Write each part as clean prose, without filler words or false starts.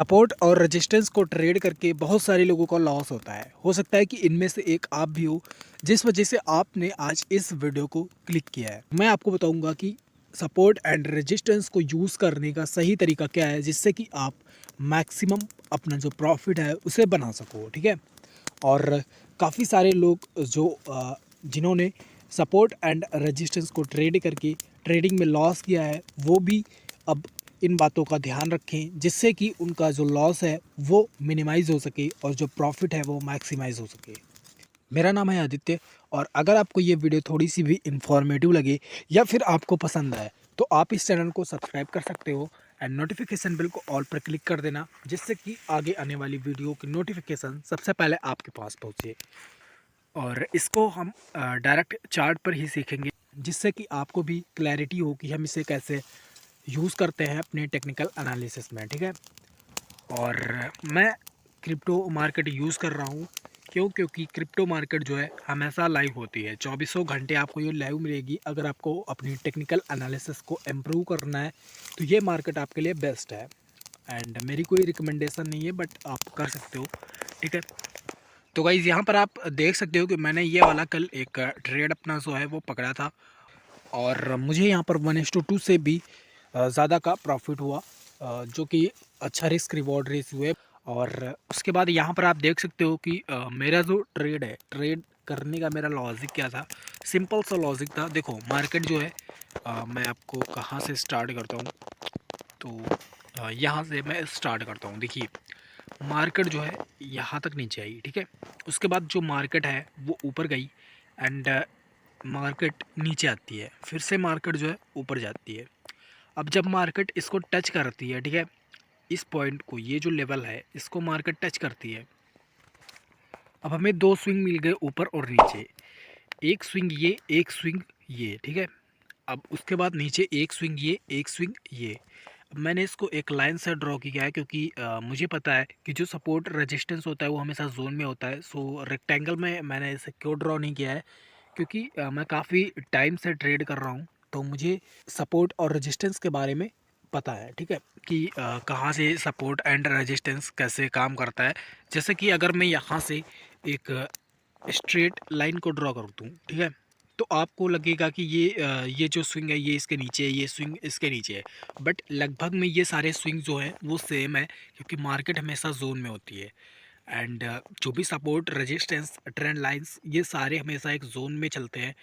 Support और resistance को trade करके बहुत सारे लोगों का लॉस होता है। हो सकता है कि इनमें से एक आप भी हो, जिस वजह से आपने आज इस वीडियो को क्लिक किया है। मैं आपको बताऊंगा कि सपोर्ट एंड रेजिस्टेंस को यूज़ करने का सही तरीका क्या है, जिससे कि आप मैक्सिमम अपना जो प्रॉफिट है उसे बना सको। ठीक है। और काफ़ी सारे लोग जो जिन्होंने सपोर्ट एंड रेजिस्टेंस को ट्रेड करके ट्रेडिंग में लॉस किया है, वो भी अब इन बातों का ध्यान रखें, जिससे कि उनका जो लॉस है वो मिनिमाइज़ हो सके और जो प्रॉफिट है वो मैक्सिमाइज़ हो सके। मेरा नाम है आदित्य, और अगर आपको ये वीडियो थोड़ी सी भी इंफॉर्मेटिव लगे या फिर आपको पसंद आए, तो आप इस चैनल को सब्सक्राइब कर सकते हो एंड नोटिफिकेशन बिल को ऑल पर क्लिक कर देना, जिससे कि आगे आने वाली वीडियो की नोटिफिकेशन सबसे पहले आपके पास पहुँचे। और इसको हम डायरेक्ट चार्ट पर ही सीखेंगे, जिससे कि आपको भी क्लैरिटी हो कि हम इसे कैसे यूज़ करते हैं अपने टेक्निकल एनालिसिस में। ठीक है। और मैं क्रिप्टो मार्केट यूज़ कर रहा हूँ, क्योंकि क्रिप्टो मार्केट जो है हमेशा लाइव होती है, चौबीसों घंटे आपको ये लाइव मिलेगी। अगर आपको अपनी टेक्निकल एनालिसिस को इम्प्रूव करना है तो ये मार्केट आपके लिए बेस्ट है। एंड मेरी कोई रिकमेंडेशन नहीं है, बट आप कर सकते हो। ठीक है। तो गाइज़, यहाँ पर आप देख सकते हो कि मैंने ये वाला कल एक ट्रेड अपना जो है वो पकड़ा था, और मुझे यहाँ पर 1:2 से भी ज़्यादा का प्रॉफिट हुआ, जो कि अच्छा रिस्क रिवॉर्ड रेशियो है। और उसके बाद यहाँ पर आप देख सकते हो कि मेरा जो ट्रेड है, ट्रेड करने का मेरा लॉजिक क्या था। सिंपल सा लॉजिक था। देखो मार्केट जो है, मैं आपको कहाँ से स्टार्ट करता हूँ, तो यहाँ से मैं स्टार्ट करता हूँ। देखिए, मार्केट जो है यहाँ तक नीचे आई। ठीक है। उसके बाद जो मार्केट है वो ऊपर गई, एंड मार्केट नीचे आती है, फिर से मार्केट जो है ऊपर जाती है। अब जब मार्केट इसको टच करती है, ठीक है, इस पॉइंट को, ये जो लेवल है इसको मार्केट टच करती है। अब हमें दो स्विंग मिल गए, ऊपर और नीचे। एक स्विंग ये, एक स्विंग ये। ठीक है। अब उसके बाद नीचे एक स्विंग ये, एक स्विंग ये। अब मैंने इसको एक लाइन से ड्रॉ किया है, क्योंकि मुझे पता है कि जो सपोर्ट रेजिस्टेंस होता है वो हमेशा जोन में होता है। सो रेक्टेंगल में मैंने इसे क्यों ड्रॉ नहीं किया है, क्योंकि मैं काफ़ी टाइम से ट्रेड कर रहा हूँ, तो मुझे सपोर्ट और रेजिस्टेंस के बारे में पता है। ठीक है, कि कहाँ से सपोर्ट एंड रेजिस्टेंस कैसे काम करता है। जैसे कि अगर मैं यहाँ से एक स्ट्रेट लाइन को ड्रॉ कर दूँ, ठीक है, तो आपको लगेगा कि ये जो स्विंग है ये इसके नीचे है, ये स्विंग इसके नीचे है। बट लगभग में ये सारे स्विंग जो हैं वो सेम है, क्योंकि मार्केट हमेशा जोन में होती है। एंड जो भी सपोर्ट रेजिस्टेंस ट्रेंड लाइंस ये सारे हमेशा एक जोन में चलते हैं।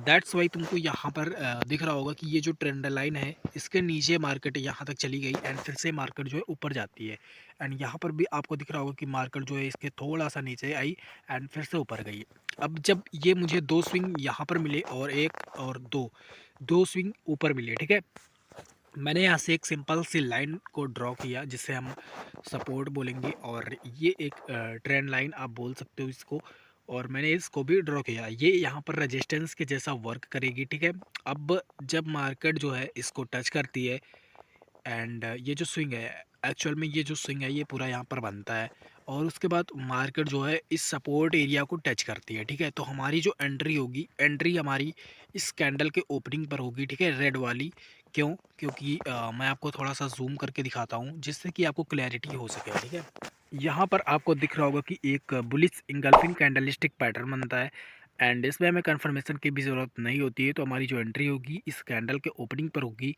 दैट्स वाई तुमको यहाँ पर दिख रहा होगा कि ये जो ट्रेंड लाइन है इसके नीचे मार्केट यहाँ तक चली गई, एंड फिर से मार्केट जो है ऊपर जाती है। एंड यहाँ पर भी आपको दिख रहा होगा कि मार्केट जो है इसके थोड़ा सा नीचे आई एंड फिर से ऊपर गई। अब जब ये मुझे दो स्विंग यहाँ पर मिले, और एक और दो दो स्विंग ऊपर मिले, ठीक है, मैंने यहाँ से एक सिंपल सी लाइन को ड्रॉ किया, जिसे हम सपोर्ट बोलेंगे, और ये एक ट्रेंड लाइन आप बोल सकते हो इसको। और मैंने इसको भी ड्रॉ किया, ये यहाँ पर रेजिस्टेंस के जैसा वर्क करेगी। ठीक है। अब जब मार्केट जो है इसको टच करती है, एंड ये जो स्विंग है, एक्चुअल में ये जो स्विंग है ये पूरा यहाँ पर बनता है, और उसके बाद मार्केट जो है इस सपोर्ट एरिया को टच करती है। ठीक है। तो हमारी जो एंट्री होगी, एंट्री हमारी इस कैंडल के ओपनिंग पर होगी। ठीक है, रेड वाली। क्यों? क्योंकि मैं आपको थोड़ा सा जूम करके दिखाता हूँ, जिससे कि आपको क्लैरिटी हो सके। ठीक है। यहाँ पर आपको दिख रहा होगा कि एक बुलिश इंगल्फिंग कैंडलिस्टिक पैटर्न बनता है, एंड इसमें हमें कंफर्मेशन की भी ज़रूरत नहीं होती है। तो हमारी जो एंट्री होगी इस कैंडल के ओपनिंग पर होगी,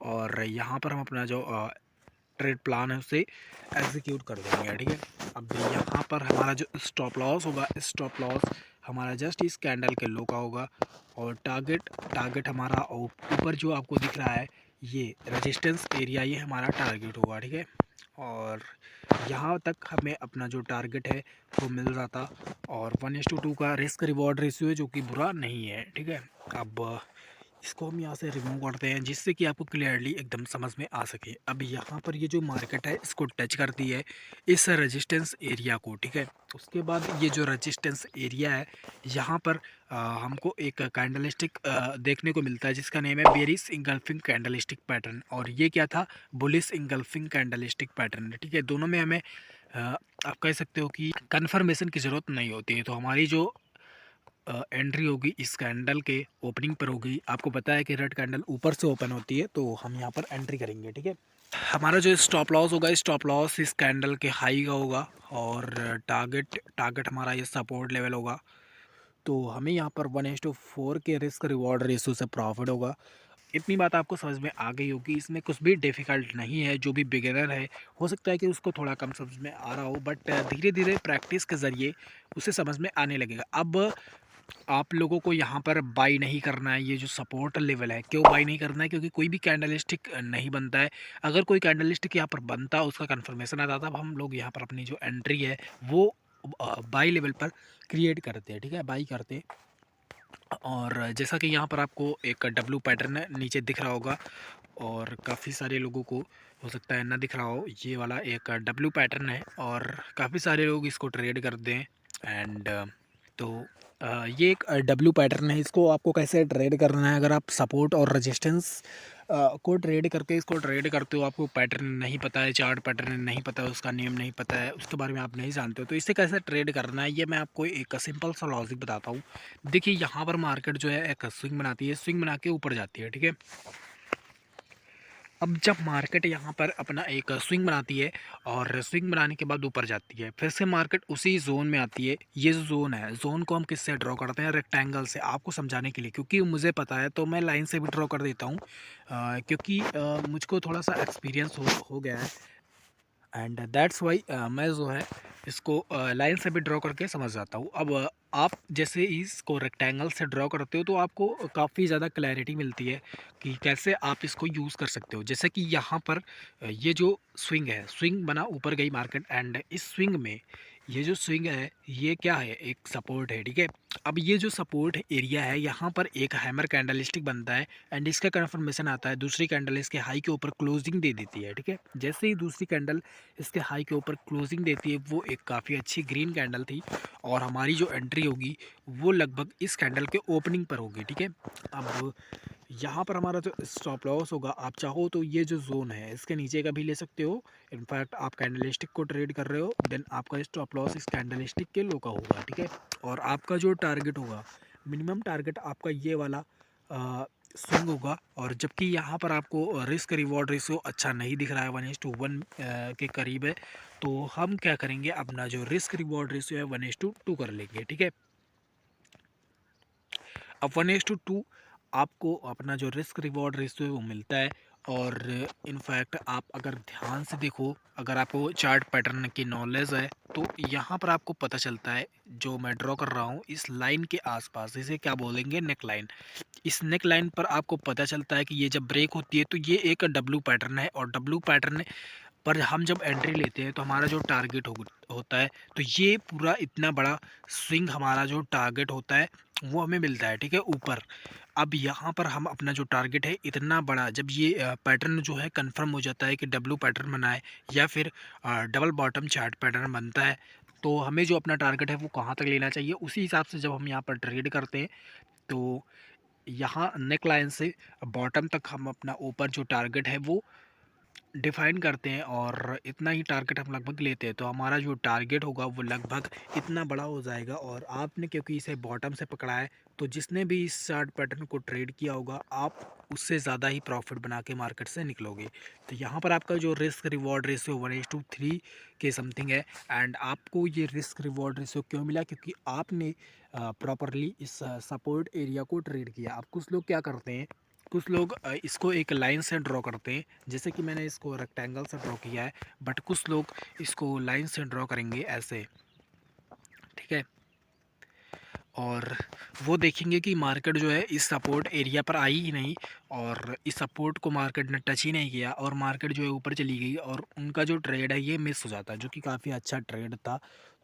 और यहाँ पर हम अपना जो ट्रेड प्लान है उसे एग्जीक्यूट कर देंगे। ठीक है। अब यहाँ पर हमारा जो स्टॉप लॉस होगा, स्टॉप लॉस हमारा जस्ट इस कैंडल के लो का होगा, और टारगेट टारगेट हमारा ऊपर जो आपको दिख रहा है ये रेजिस्टेंस एरिया, ये हमारा टारगेट होगा। ठीक है। और यहाँ तक हमें अपना जो टारगेट है वो मिल जाता, और 1:2 का रिस्क रिवॉर्ड रेशियो है, जो कि बुरा नहीं है। ठीक है। अब इसको हम यहाँ से रिमूव करते हैं, जिससे कि आपको क्लियरली एकदम समझ में आ सके। अब यहाँ पर ये जो मार्केट है इसको टच करती है इस रेजिस्टेंस एरिया को। ठीक है। उसके बाद ये जो रेजिस्टेंस एरिया है, यहाँ पर हमको एक कैंडलिस्टिक देखने को मिलता है, जिसका नेम है बेरिश इंगल्फिंग कैंडलिस्टिक पैटर्न, और ये क्या था, बुलिश इंगल्फिंग कैंडलिस्टिक पैटर्न। ठीक है। दोनों में हमें आप कह सकते हो कि कन्फर्मेशन की ज़रूरत नहीं होती है। तो हमारी जो एंट्री होगी इस कैंडल के ओपनिंग पर होगी। आपको पता है कि रेड कैंडल ऊपर से ओपन होती है, तो हम यहाँ पर एंट्री करेंगे। ठीक है। हमारा जो स्टॉप लॉस होगा, स्टॉप लॉस इस कैंडल के हाई का होगा और टारगेट टारगेट हमारा ये सपोर्ट लेवल होगा। तो हमें यहाँ पर 1:4 के रिस्क रिवॉर्ड रेशियो से प्रॉफिट होगा। इतनी बात आपको समझ में आ गई होगी, इसमें कुछ भी डिफ़िकल्ट नहीं है। जो भी बिगिनर है, हो सकता है कि उसको थोड़ा कम समझ में आ रहा हो, बट धीरे धीरे प्रैक्टिस के ज़रिए उसे समझ में आने लगेगा। अब आप लोगों को यहाँ पर बाई नहीं करना है, ये जो सपोर्ट लेवल है क्यों बाई नहीं करना है, क्योंकि कोई भी कैंडलस्टिक नहीं बनता है। अगर कोई कैंडलस्टिक यहाँ पर बनता, उसका कन्फर्मेशन आता, तब हम लोग यहाँ पर अपनी जो एंट्री है वो बाई लेवल पर क्रिएट करते हैं, ठीक है, बाई करते हैं। और जैसा कि यहाँ पर आपको एक डब्लू पैटर्न नीचे दिख रहा होगा और काफ़ी सारे लोगों को हो सकता है ना दिख रहा हो, ये वाला एक डब्लू पैटर्न है और काफ़ी सारे लोग इसको ट्रेड करते हैं। एंड तो ये एक डब्लू पैटर्न है, इसको आपको कैसे ट्रेड करना है। अगर आप सपोर्ट और रेजिस्टेंस को ट्रेड करके इसको ट्रेड करते हो, आपको पैटर्न नहीं पता है, चार्ट पैटर्न नहीं पता है, उसका नेम नहीं पता है, उसके बारे में आप नहीं जानते हो, तो इसे कैसे ट्रेड करना है ये मैं आपको एक सिंपल सा लॉजिक बताता हूँ। देखिए यहाँ पर मार्केट जो है एक स्विंग बनाती है, स्विंग बना के ऊपर जाती है, ठीक है। अब जब मार्केट यहाँ पर अपना एक स्विंग बनाती है और स्विंग बनाने के बाद ऊपर जाती है, फिर से मार्केट उसी जोन में आती है। ये जो जोन है, जोन को हम किससे ड्रॉ करते हैं, रेक्टेंगल से, आपको समझाने के लिए, क्योंकि मुझे पता है तो मैं लाइन से भी ड्रॉ कर देता हूँ, क्योंकि मुझको थोड़ा सा एक्सपीरियंस हो गया है। एंड दैट्स वाई मैं जो है इसको लाइन से भी ड्रॉ करके समझ जाता हूँ। अब आप जैसे इसको रेक्टेंगल से ड्रॉ करते हो तो आपको काफ़ी ज़्यादा क्लैरिटी मिलती है कि कैसे आप इसको यूज़ कर सकते हो। जैसे कि यहाँ पर ये जो स्विंग है, स्विंग बना ऊपर गई मार्केट, एंड इस स्विंग में ये जो स्विंग है ये क्या है, एक सपोर्ट है, ठीक है। अब ये जो सपोर्ट एरिया है, यहाँ पर एक हैमर कैंडलस्टिक बनता है एंड इसका कन्फर्मेशन आता है, दूसरी कैंडल इसके हाई के ऊपर क्लोजिंग दे देती है, ठीक है। जैसे ही दूसरी कैंडल इसके हाई के ऊपर क्लोजिंग देती है, वो एक काफ़ी अच्छी ग्रीन कैंडल थी और हमारी जो एंट्री होगी वो लगभग इस कैंडल के ओपनिंग पर होगी, ठीक है। अब यहाँ पर हमारा जो स्टॉप लॉस होगा, आप चाहो तो ये जो जोन है इसके नीचे का भी ले सकते हो। इनफैक्ट आप कैंडलस्टिक को ट्रेड कर रहे हो, देन आपका स्टॉप लॉस इस कैंडलस्टिक के लो का होगा, ठीक है। और आपका जो टारगेट होगा, मिनिमम टारगेट आपका ये वाला स्विंग होगा। और जबकि यहाँ पर आपको रिस्क रिवॉर्ड रेशियो अच्छा नहीं दिख रहा है, 1:1 के करीब है, तो हम क्या करेंगे, अपना जो रिस्क रिवॉर्ड रेशियो है 1:2 कर लेंगे, ठीक है। अब 1:2 आपको अपना जो रिस्क रिवॉर्ड रेशियो है वो मिलता है। और इनफैक्ट आप अगर ध्यान से देखो, अगर आपको चार्ट पैटर्न की नॉलेज है, तो यहाँ पर आपको पता चलता है, जो मैं ड्रॉ कर रहा हूँ इस लाइन के आसपास, इसे क्या बोलेंगे, नेक लाइन। इस नेक लाइन पर आपको पता चलता है कि ये जब ब्रेक होती है तो ये एक डब्लू पैटर्न है, और डब्लू पैटर्न पर हम जब एंट्री लेते हैं तो हमारा जो टारगेट होता है, तो ये पूरा इतना बड़ा स्विंग हमारा जो टारगेट होता है वो हमें मिलता है, ठीक है, ऊपर। अब यहाँ पर हम अपना जो टारगेट है इतना बड़ा, जब ये पैटर्न जो है कंफर्म हो जाता है कि डब्लू पैटर्न बना है या फिर डबल बॉटम चार्ट पैटर्न बनता है, तो हमें जो अपना टारगेट है वो कहाँ तक लेना चाहिए, उसी हिसाब से जब हम यहाँ पर ट्रेड करते हैं, तो यहाँ नेक लाइन से बॉटम तक हम अपना ऊपर जो टारगेट है वो डिफाइन करते हैं और इतना ही टारगेट हम लगभग लेते हैं, तो हमारा जो टारगेट होगा वो लगभग इतना बड़ा हो जाएगा। और आपने क्योंकि इसे बॉटम से पकड़ा है, तो जिसने भी इस चार्ट पैटर्न को ट्रेड किया होगा, आप उससे ज़्यादा ही प्रॉफिट बना के मार्केट से निकलोगे। तो यहाँ पर आपका जो रिस्क रिवॉर्ड रेशियो 1:3 के समथिंग है। एंड आपको ये रिस्क रिवॉर्ड रेशियो क्यों मिला, क्योंकि आपने प्रॉपरली इस सपोर्ट एरिया को ट्रेड किया। अब कुछ लोग क्या करते हैं, कुछ लोग इसको एक लाइन से ड्रॉ करते हैं, जैसे कि मैंने इसको रेक्टेंगल से ड्रॉ किया है, बट कुछ लोग इसको लाइन से ड्रॉ करेंगे ऐसे, ठीक है। और वो देखेंगे कि मार्केट जो है इस सपोर्ट एरिया पर आई ही नहीं, और इस सपोर्ट को मार्केट ने टच ही नहीं किया, और मार्केट जो है ऊपर चली गई, और उनका जो ट्रेड है ये मिस हो जाता है, जो कि काफ़ी अच्छा ट्रेड था।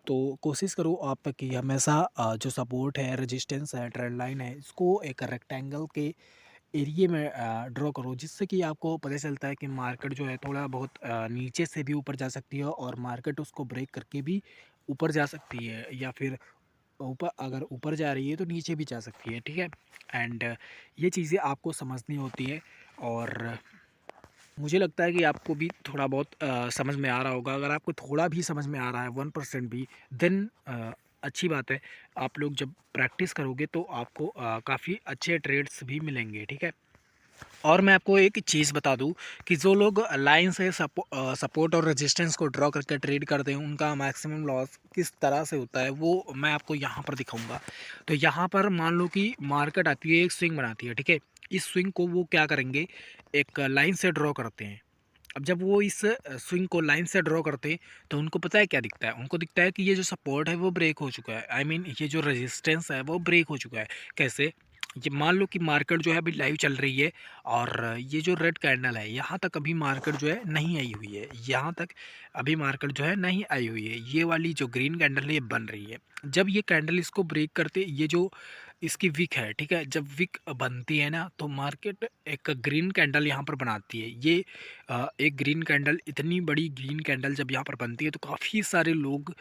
तो कोशिश करो आप कि हमेशा जो सपोर्ट है, रेजिस्टेंस है, ट्रेंड लाइन है, इसको एक रेक्टेंगल के एरिए में ड्रॉ करो, जिससे कि आपको पता चलता है कि मार्केट जो है थोड़ा बहुत नीचे से भी ऊपर जा सकती है, और मार्केट उसको ब्रेक करके भी ऊपर जा सकती है, या फिर ऊपर, अगर ऊपर जा रही है तो नीचे भी जा सकती है, ठीक है। एंड ये चीज़ें आपको समझनी होती है। और मुझे लगता है कि आपको भी थोड़ा बहुत समझ में आ रहा होगा। अगर आपको थोड़ा भी समझ में आ रहा है, 1% भी, देन अच्छी बात है। आप लोग जब प्रैक्टिस करोगे तो आपको काफ़ी अच्छे ट्रेड्स भी मिलेंगे, ठीक है। और मैं आपको एक चीज़ बता दूं कि जो लोग लाइन से सपोर्ट और रेजिस्टेंस को ड्रॉ करके ट्रेड करते हैं उनका मैक्सिमम लॉस किस तरह से होता है वो मैं आपको यहाँ पर दिखाऊंगा। तो यहाँ पर मान लो कि मार्केट आती है, एक स्विंग बनाती है, ठीक है। इस स्विंग को वो क्या करेंगे, एक लाइन से ड्रॉ करते हैं। अब जब वो इस स्विंग को लाइन से ड्रॉ करते हैं तो उनको पता है क्या दिखता है, उनको दिखता है कि ये जो सपोर्ट है वो ब्रेक हो चुका है, आई मीन ये जो रेजिस्टेंस है वो ब्रेक हो चुका है। कैसे, ये मान लो कि मार्केट जो है अभी लाइव चल रही है और ये जो रेड कैंडल है यहाँ तक अभी मार्केट जो है नहीं आई हुई है, यहाँ तक अभी मार्केट जो है नहीं आई हुई है। ये वाली जो ग्रीन कैंडल है ये बन रही है। जब ये कैंडल इसको ब्रेक करते, ये जो इसकी विक है, ठीक है, जब विक बनती है ना तो मार्केट एक ग्रीन कैंडल यहाँ पर बनाती है। ये एक ग्रीन कैंडल, इतनी बड़ी ग्रीन कैंडल जब यहाँ पर बनती है तो काफ़ी सारे लोग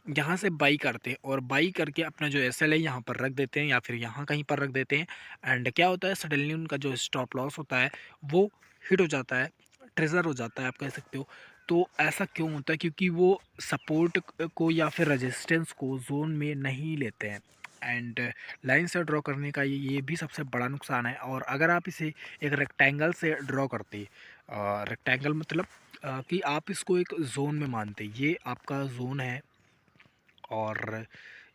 यहाँ से बाई करते हैं और बाई करके अपना जो एसएल है यहाँ पर रख देते हैं या फिर यहाँ कहीं पर रख देते हैं। एंड क्या होता है, सडनली उनका जो स्टॉप लॉस होता है वो हिट हो जाता है, ट्रेजर हो जाता है, आप कह सकते हो। तो ऐसा क्यों होता है, क्योंकि वो सपोर्ट को या फिर रेजिस्टेंस को जोन में नहीं लेते हैं। एंड लाइन से ड्रॉ करने का ये भी सबसे बड़ा नुकसान है। और अगर आप इसे एक रेक्टेंगल से ड्रॉ करते, रेक्टेंगल मतलब कि आप इसको एक जोन में मानते, ये आपका जोन है और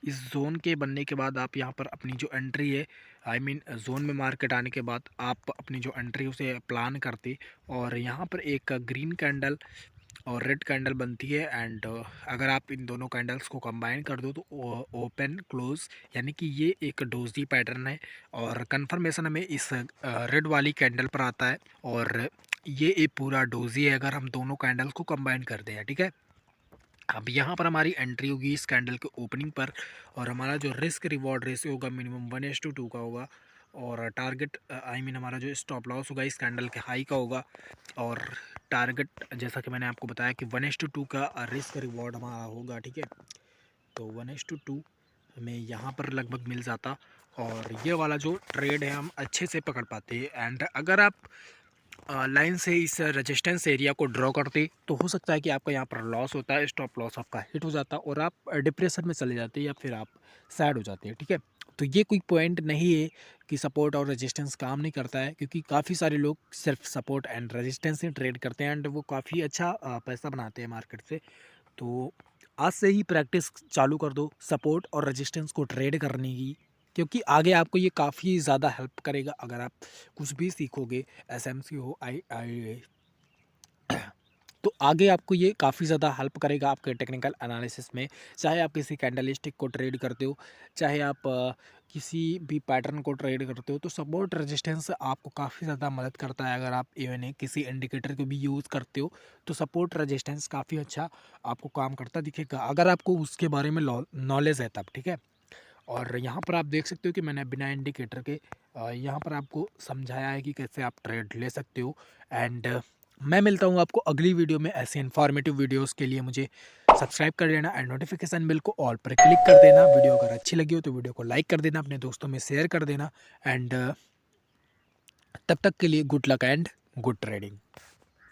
इस जोन के बनने के बाद आप यहाँ पर अपनी जो एंट्री है, आई मीन जोन में मार्केट आने के बाद आप अपनी जो एंट्री है उसे प्लान करते और यहाँ पर एक ग्रीन कैंडल और रेड कैंडल बनती है। एंड अगर आप इन दोनों कैंडल्स को कंबाइन कर दो तो ओपन क्लोज यानी कि ये एक डोजी पैटर्न है और कंफर्मेशन हमें इस रेड वाली कैंडल पर आता है और ये एक पूरा डोजी है अगर हम दोनों कैंडल्स को कंबाइन करते हैं, ठीक है। अब यहाँ पर हमारी एंट्री होगी इस कैंडल के ओपनिंग पर और हमारा जो रिस्क रिवॉर्ड रेशियो होगा मिनिमम 1:2 का होगा और टारगेट आई मीन हमारा जो स्टॉप लॉस होगा इस कैंडल के हाई का होगा और टारगेट जैसा कि मैंने आपको बताया कि 1:2 का रिस्क रिवॉर्ड हमारा होगा, ठीक है। तो 1:2 हमें यहाँ पर लगभग मिल जाता और ये वाला जो ट्रेड है हम अच्छे से पकड़ पाते हैं। एंड अगर आप लाइन से इस रेजिस्टेंस एरिया को ड्रॉ करते तो हो सकता है कि आपका यहाँ पर लॉस होता है, स्टॉप लॉस आपका हिट हो जाता और आप डिप्रेशन में चले जाते या फिर आप सैड हो जाते हैं, ठीक है। तो ये कोई पॉइंट नहीं है कि सपोर्ट और रेजिस्टेंस काम नहीं करता है, क्योंकि काफ़ी सारे लोग सिर्फ सपोर्ट एंड रेजिस्टेंस से ट्रेड करते हैं एंड वो काफ़ी अच्छा पैसा बनाते हैं मार्केट से। तो आज से ही प्रैक्टिस चालू कर दो सपोर्ट और रेजिस्टेंस को ट्रेड करने की, क्योंकि आगे आपको ये काफ़ी ज़्यादा हेल्प करेगा अगर आप कुछ भी सीखोगे, एसएमसी हो, आई तो आगे आपको ये काफ़ी ज़्यादा हेल्प करेगा आपके टेक्निकल एनालिसिस में। चाहे आप किसी कैंडलस्टिक को ट्रेड करते हो, चाहे आप किसी भी पैटर्न को ट्रेड करते हो, तो सपोर्ट रेजिस्टेंस आपको काफ़ी ज़्यादा मदद करता है। अगर आप इवन किसी इंडिकेटर को भी यूज़ करते हो तो सपोर्ट रेजिस्टेंस काफ़ी अच्छा आपको काम करता दिखेगा अगर आपको उसके बारे में नॉलेज है तब, ठीक है। और यहाँ पर आप देख सकते हो कि मैंने बिना इंडिकेटर के यहाँ पर आपको समझाया है कि कैसे आप ट्रेड ले सकते हो। एंड मैं मिलता हूँ आपको अगली वीडियो में। ऐसे इन्फॉर्मेटिव वीडियोस के लिए मुझे सब्सक्राइब कर लेना एंड नोटिफिकेशन बिल को ऑल पर क्लिक कर देना। वीडियो अगर अच्छी लगी हो तो वीडियो को लाइक कर देना, अपने दोस्तों में शेयर कर देना। एंड तब तक के लिए good luck and good trading.